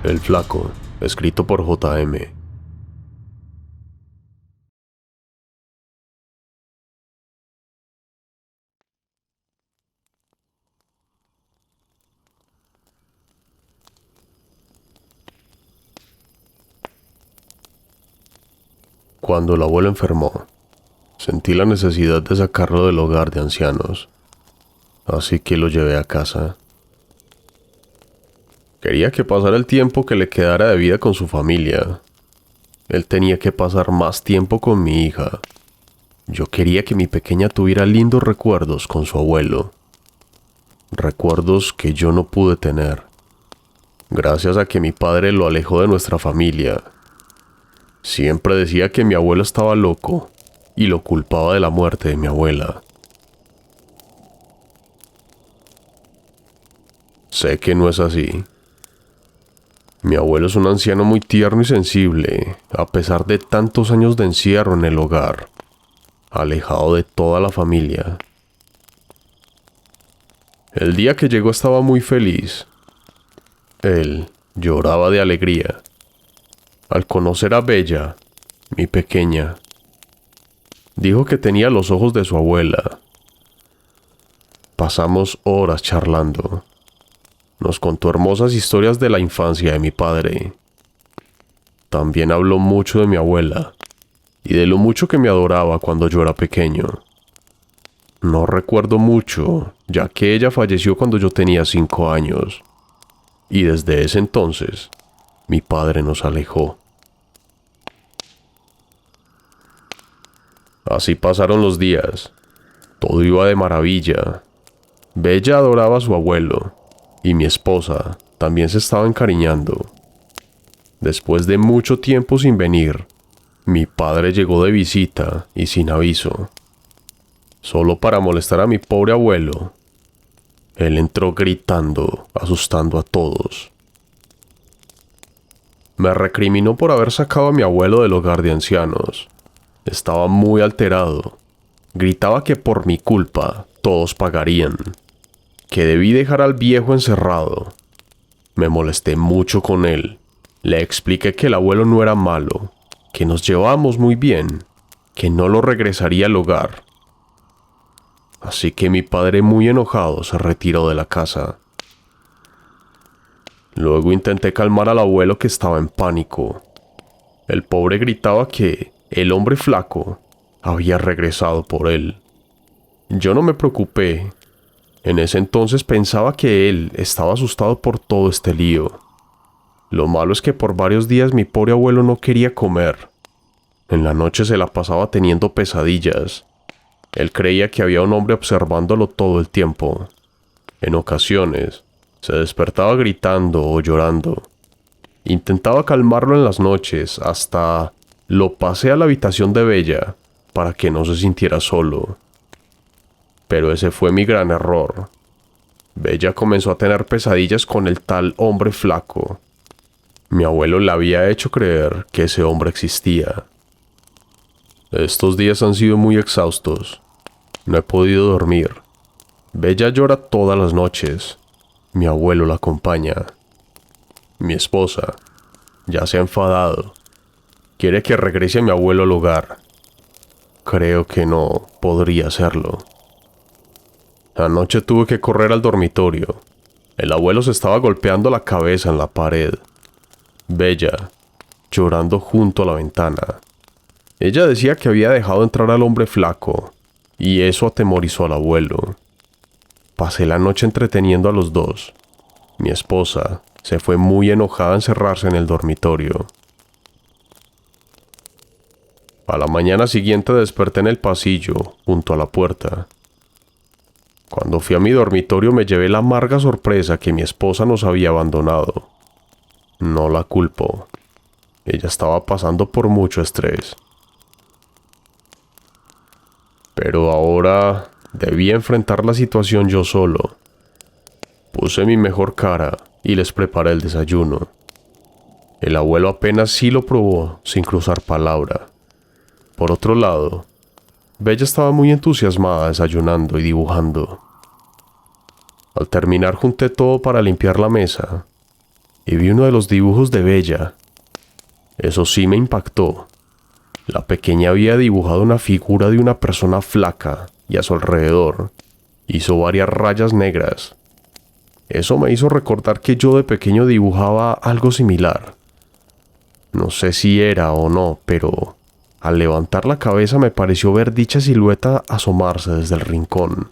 El Flaco, escrito por J.M. Cuando el abuelo enfermó, sentí la necesidad de sacarlo del hogar de ancianos, así que lo llevé a casa. Quería que pasara el tiempo que le quedara de vida con su familia. Él tenía que pasar más tiempo con mi hija. Yo quería que mi pequeña tuviera lindos recuerdos con su abuelo. Recuerdos que yo no pude tener, gracias a que mi padre lo alejó de nuestra familia. Siempre decía que mi abuelo estaba loco y lo culpaba de la muerte de mi abuela. Sé que no es así. Mi abuelo es un anciano muy tierno y sensible, a pesar de tantos años de encierro en el hogar, alejado de toda la familia. El día que llegó estaba muy feliz. Él lloraba de alegría al conocer a Bella, mi pequeña. Dijo que tenía los ojos de su abuela. Pasamos horas charlando. Nos contó hermosas historias de la infancia de mi padre. También habló mucho de mi abuela y de lo mucho que me adoraba cuando yo era pequeño. No recuerdo mucho, ya que ella falleció cuando yo tenía 5 años. Y desde ese entonces, mi padre nos alejó. Así pasaron los días. Todo iba de maravilla. Bella adoraba a su abuelo, y mi esposa también se estaba encariñando. Después de mucho tiempo sin venir, mi padre llegó de visita y sin aviso, solo para molestar a mi pobre abuelo. Él entró gritando, asustando a todos. Me recriminó por haber sacado a mi abuelo del hogar de ancianos. Estaba muy alterado. Gritaba que por mi culpa todos pagarían, que debí dejar al viejo encerrado. Me molesté mucho con él. Le expliqué que el abuelo no era malo, que nos llevábamos muy bien, que no lo regresaría al hogar. Así que mi padre, muy enojado, se retiró de la casa. Luego intenté calmar al abuelo, que estaba en pánico. El pobre gritaba que el hombre flaco había regresado por él. Yo no me preocupé. En ese entonces pensaba que él estaba asustado por todo este lío. Lo malo es que por varios días mi pobre abuelo no quería comer. En la noche se la pasaba teniendo pesadillas. Él creía que había un hombre observándolo todo el tiempo. En ocasiones, se despertaba gritando o llorando. Intentaba calmarlo en las noches, hasta lo pasé a la habitación de Bella para que no se sintiera solo. Pero ese fue mi gran error. Bella comenzó a tener pesadillas con el tal hombre flaco. Mi abuelo le había hecho creer que ese hombre existía. Estos días han sido muy exhaustos. No he podido dormir. Bella llora todas las noches. Mi abuelo la acompaña. Mi esposa ya se ha enfadado. Quiere que regrese a mi abuelo al hogar. Creo que no podría hacerlo. Anoche tuve que correr al dormitorio. El abuelo se estaba golpeando la cabeza en la pared. Bella, llorando junto a la ventana. Ella decía que había dejado entrar al hombre flaco, y eso atemorizó al abuelo. Pasé la noche entreteniendo a los dos. Mi esposa se fue muy enojada a encerrarse en el dormitorio. A la mañana siguiente desperté en el pasillo, junto a la puerta. Cuando fui a mi dormitorio me llevé la amarga sorpresa que mi esposa nos había abandonado. No la culpo. Ella estaba pasando por mucho estrés. Pero ahora debía enfrentar la situación yo solo. Puse mi mejor cara y les preparé el desayuno. El abuelo apenas sí lo probó, sin cruzar palabra. Por otro lado, Bella estaba muy entusiasmada desayunando y dibujando. Al terminar junté todo para limpiar la mesa. y vi uno de los dibujos de Bella. Eso sí me impactó. La pequeña había dibujado una figura de una persona flaca y a su alrededor hizo varias rayas negras. Eso me hizo recordar que yo de pequeño dibujaba algo similar. No sé si era o no, pero al levantar la cabeza me pareció ver dicha silueta asomarse desde el rincón.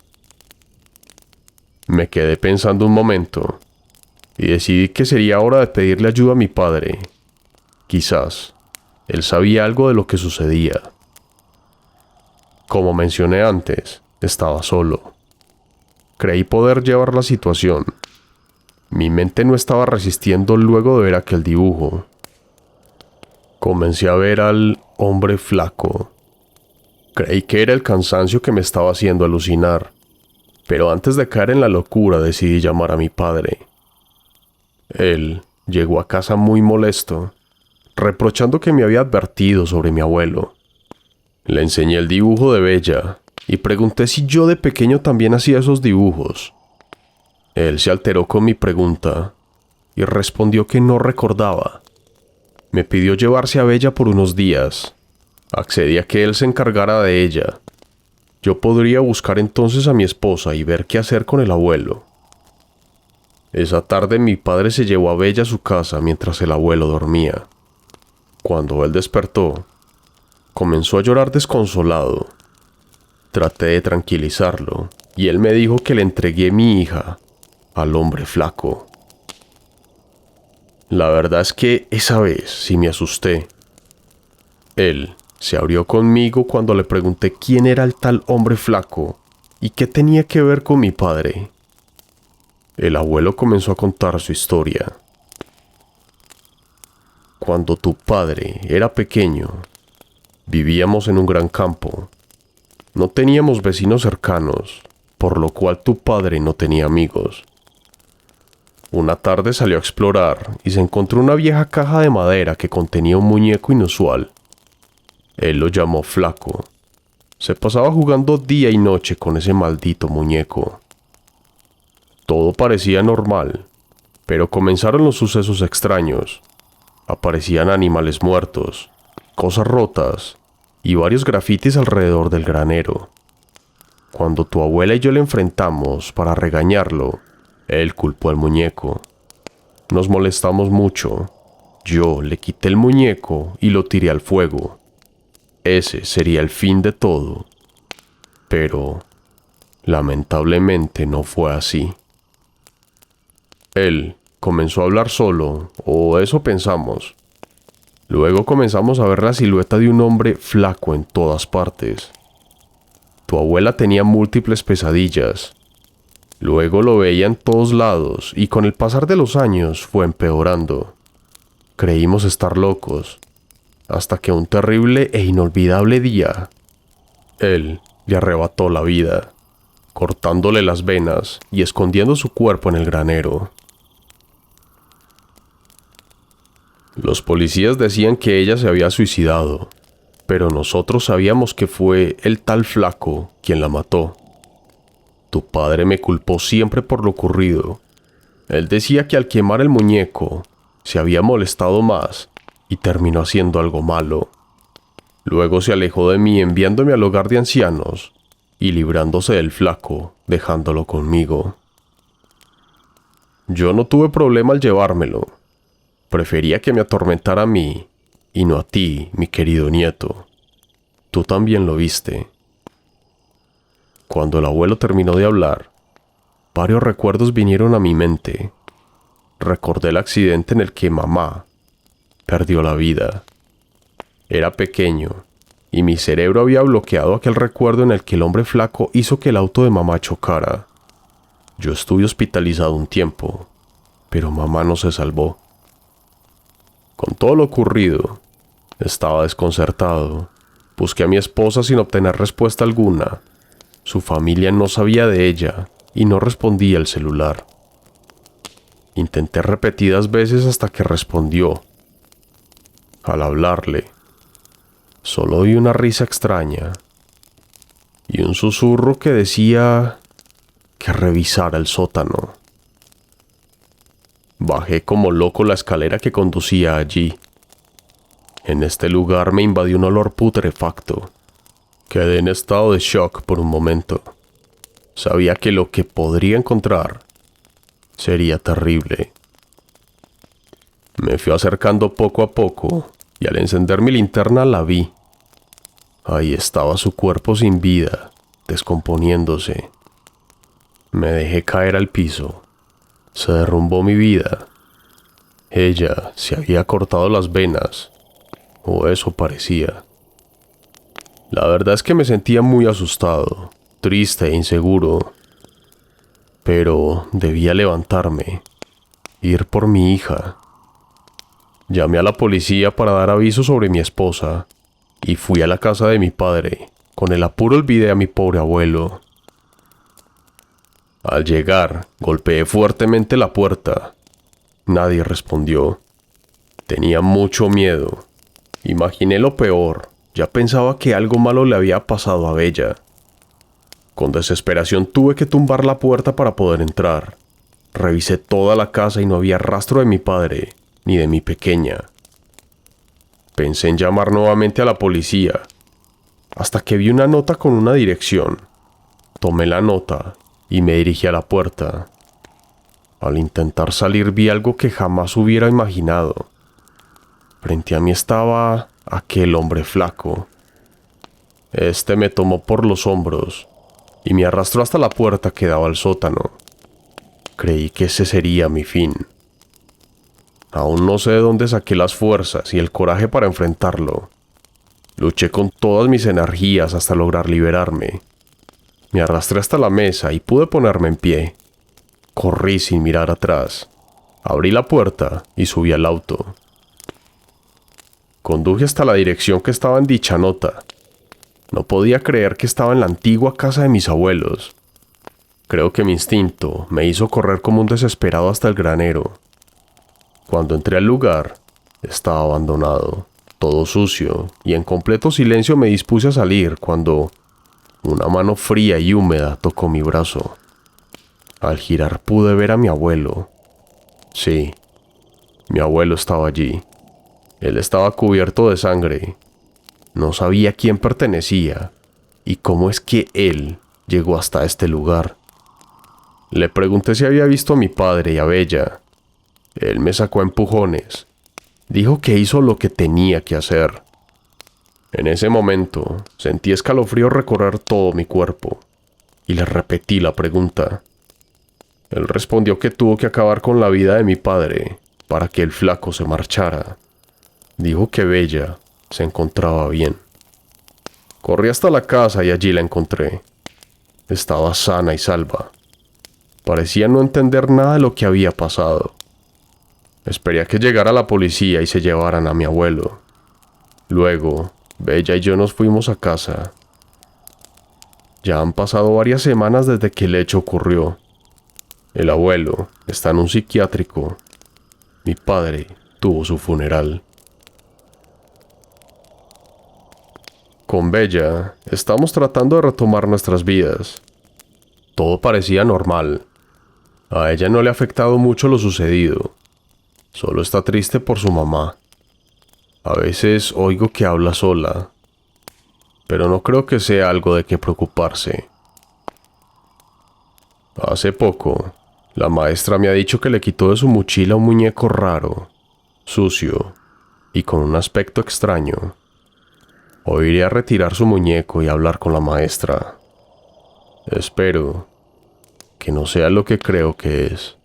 Me quedé pensando un momento y decidí que sería hora de pedirle ayuda a mi padre. Quizás él sabía algo de lo que sucedía. Como mencioné antes, estaba solo. Creí poder llevar la situación. Mi mente no estaba resistiendo luego de ver aquel dibujo. Comencé a ver al hombre flaco. Creí que era el cansancio que me estaba haciendo alucinar, pero antes de caer en la locura decidí llamar a mi padre. Él llegó a casa muy molesto, reprochando que me había advertido sobre mi abuelo. Le enseñé el dibujo de Bella y pregunté si yo de pequeño también hacía esos dibujos. Él se alteró con mi pregunta y respondió que no recordaba. Me pidió llevarse a Bella por unos días. Accedí a que él se encargara de ella. Yo podría buscar entonces a mi esposa y ver qué hacer con el abuelo. Esa tarde mi padre se llevó a Bella a su casa mientras el abuelo dormía. Cuando él despertó, comenzó a llorar desconsolado. Traté de tranquilizarlo y él me dijo que le entregué mi hija al hombre flaco. La verdad es que esa vez sí me asusté. Él se abrió conmigo cuando le pregunté quién era el tal hombre flaco y qué tenía que ver con mi padre. El abuelo comenzó a contar su historia. Cuando tu padre era pequeño, vivíamos en un gran campo. No teníamos vecinos cercanos, por lo cual tu padre no tenía amigos. Una tarde salió a explorar y se encontró una vieja caja de madera que contenía un muñeco inusual. Él lo llamó Flaco. Se pasaba jugando día y noche con ese maldito muñeco. Todo parecía normal, pero comenzaron los sucesos extraños. Aparecían animales muertos, cosas rotas y varios grafitis alrededor del granero. Cuando tu abuela y yo le enfrentamos para regañarlo, él culpó al muñeco. Nos molestamos mucho. Yo le quité el muñeco y lo tiré al fuego. Ese sería el fin de todo. Pero, lamentablemente, no fue así. Él comenzó a hablar solo, o eso pensamos. Luego comenzamos a ver la silueta de un hombre flaco en todas partes. Tu abuela tenía múltiples pesadillas. Luego lo veía en todos lados y con el pasar de los años fue empeorando. Creímos estar locos, hasta que un terrible e inolvidable día, él le arrebató la vida, cortándole las venas y escondiendo su cuerpo en el granero. Los policías decían que ella se había suicidado, pero nosotros sabíamos que fue el tal Flaco quien la mató. Tu padre me culpó siempre por lo ocurrido. Él decía que al quemar el muñeco se había molestado más y terminó haciendo algo malo. Luego se alejó de mí enviándome al hogar de ancianos y librándose del Flaco, dejándolo conmigo. Yo no tuve problema al llevármelo. Prefería que me atormentara a mí y no a ti, mi querido nieto. Tú también lo viste. Cuando el abuelo terminó de hablar, varios recuerdos vinieron a mi mente. Recordé el accidente en el que mamá perdió la vida. Era pequeño y mi cerebro había bloqueado aquel recuerdo en el que el hombre flaco hizo que el auto de mamá chocara. Yo estuve hospitalizado un tiempo, pero mamá no se salvó. Con todo lo ocurrido, estaba desconcertado. Busqué a mi esposa sin obtener respuesta alguna. Su familia no sabía de ella y no respondía el celular. Intenté repetidas veces hasta que respondió. Al hablarle, solo oí una risa extraña y un susurro que decía que revisara el sótano. Bajé como loco la escalera que conducía allí. En este lugar me invadió un olor putrefacto. Quedé en estado de shock por un momento. Sabía que lo que podría encontrar sería terrible. Me fui acercando poco a poco y al encender mi linterna la vi. Ahí estaba su cuerpo sin vida, descomponiéndose. Me dejé caer al piso. Se derrumbó mi vida. Ella se había cortado las venas, o eso parecía. La verdad es que me sentía muy asustado, triste e inseguro. Pero debía levantarme, ir por mi hija. Llamé a la policía para dar aviso sobre mi esposa y fui a la casa de mi padre. Con el apuro olvidé a mi pobre abuelo. Al llegar, golpeé fuertemente la puerta. Nadie respondió. Tenía mucho miedo. Imaginé lo peor. Ya pensaba que algo malo le había pasado a Bella. Con desesperación tuve que tumbar la puerta para poder entrar. Revisé toda la casa y no había rastro de mi padre, ni de mi pequeña. Pensé en llamar nuevamente a la policía, hasta que vi una nota con una dirección. Tomé la nota y me dirigí a la puerta. Al intentar salir vi algo que jamás hubiera imaginado. Frente a mí estaba aquel hombre flaco. Este me tomó por los hombros y me arrastró hasta la puerta que daba al sótano. Creí que ese sería mi fin. Aún no sé de dónde saqué las fuerzas y el coraje para enfrentarlo. Luché con todas mis energías hasta lograr liberarme. Me arrastré hasta la mesa y pude ponerme en pie. Corrí sin mirar atrás. Abrí la puerta y subí al auto. Conduje hasta la dirección que estaba en dicha nota. No podía creer que estaba en la antigua casa de mis abuelos. Creo que mi instinto me hizo correr como un desesperado hasta el granero. Cuando entré al lugar, estaba abandonado, todo sucio, y en completo silencio me dispuse a salir cuando una mano fría y húmeda tocó mi brazo. Al girar pude ver a mi abuelo. Sí, mi abuelo estaba allí. Él estaba cubierto de sangre. No sabía a quién pertenecía y cómo es que él llegó hasta este lugar. Le pregunté si había visto a mi padre y a Bella. Él me sacó a empujones. Dijo que hizo lo que tenía que hacer. En ese momento sentí escalofrío recorrer todo mi cuerpo y le repetí la pregunta. Él respondió que tuvo que acabar con la vida de mi padre para que el flaco se marchara. Dijo que Bella se encontraba bien. Corrí hasta la casa y allí la encontré. Estaba sana y salva. Parecía no entender nada de lo que había pasado. Esperé a que llegara la policía y se llevaran a mi abuelo. Luego, Bella y yo nos fuimos a casa. Ya han pasado varias semanas desde que el hecho ocurrió. El abuelo está en un psiquiátrico. Mi padre tuvo su funeral. Con Bella, estamos tratando de retomar nuestras vidas. Todo parecía normal. A ella no le ha afectado mucho lo sucedido. Solo está triste por su mamá. A veces oigo que habla sola, pero no creo que sea algo de qué preocuparse. Hace poco, la maestra me ha dicho que le quitó de su mochila un muñeco raro, sucio y con un aspecto extraño. Hoy iré a retirar su muñeco y hablar con la maestra. Espero que no sea lo que creo que es.